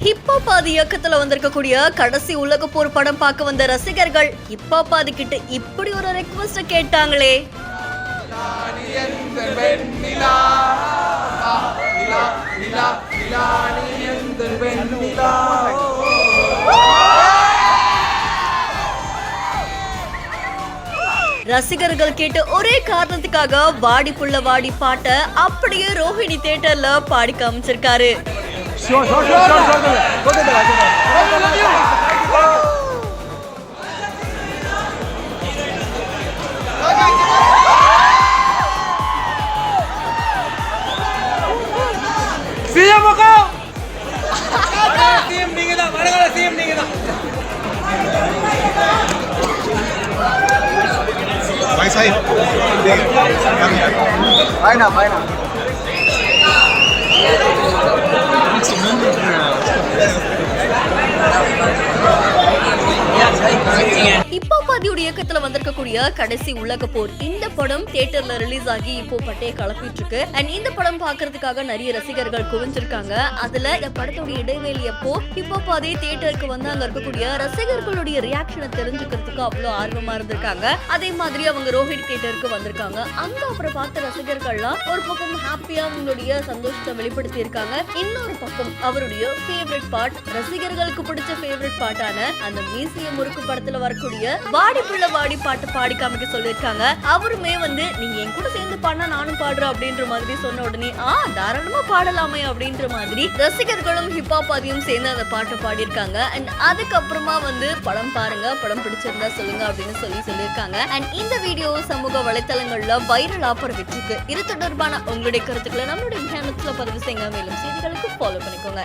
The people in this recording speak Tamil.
ஹிப்போபாதி இயக்கத்துல வந்திருக்கக்கூடிய கடைசி உலக போர் படம் பார்க்க வந்த ரசிகர்கள் ஹிப்போபாதி கிட்ட இப்படி ஒரு ரெக்வெஸ்ட் கேட்டாங்களே. ரசிகர்கள் கேட்ட ஒரே காரணத்துக்காக வாடி புள்ள வாடி பாட்டை அப்படியே ரோஹிணி தியேட்டர்ல பாடி காமிச்சிருக்காரு. ஹிப்போபாதியோட இயக்கத்துல வந்திருக்கக்கூடிய கடைசி உலக போர் இந்த படம் தியேட்டர்ல ரிலீஸ் ஆகி இப்போ பட்டையை கிளப்பிட்டு இருக்கு. அண்ட் இந்த படம் பாக்குறதுக்காக நிறைய ரசிகர்கள் குவிஞ்சிருக்காங்க. அதுல இந்த படத்தோட இடைவேளை அப்போ ஹிப்போபாதி தியேட்டருக்கு வந்து அங்க இருக்கக்கூடிய ரசிகர்களுடைய ரியாக்ஷனை தெரிஞ்சுக்கிறதுக்கு அவ்வளவு ஆர்வமா இருந்திருக்காங்க. அதே மாதிரி அவங்க ரோஹிணி தியேட்டருக்கு வந்திருக்காங்க. அங்க அப்புறம் பார்த்த ரசிகர்கள்லாம் ஒரு பக்கம் ஹாப்பியா அவங்களுடைய சந்தோஷத்தை வெளிப்படுத்தி இருக்காங்க. இன்னொரு பக்கம் அவருடைய ஃபேவரட் பார்ட், ரசிகர்களுக்கு பிடிச்ச ஃபேவரட் பார்ட்டான அந்த மீசிய முறுக்கு படத்துல வரக்கூடிய வாடி புள்ள வாடி பாட்டு பாடி காமிக்க சொல்லிருக்காங்க. அவருமே வந்து நீங்க என் கூட சேர்ந்து பாடினா நானும் பாடுறேன் அப்படின்ற மாதிரி சொன்ன உடனே தாராளமா பாடலாமே அப்படின்ற மாதிரி ரசிகர்களும் ஹிப்போபாதியும் சேர்ந்து அந்த பாட்டை பாடியிருக்காங்க. அண்ட் அதுக்கப்புறமா வந்து படம் பாருங்க, படம் பிடிச்சிருந்தா சொல்லுங்க அப்படின்னு சொல்லியிருக்காங்க. அண்ட் இந்த வீடியோ சமூக வலைத்தளங்கள்ல வைரலா பரவிட்டு இருக்கு. இது தொடர்பான உங்களுடைய கருத்துக்களை நம்மளுடைய சேனல்ல பதிவு செய்யுங்க. மேலும் செய்திகளுக்கு ஃபாலோ பண்ணிக்கோங்க.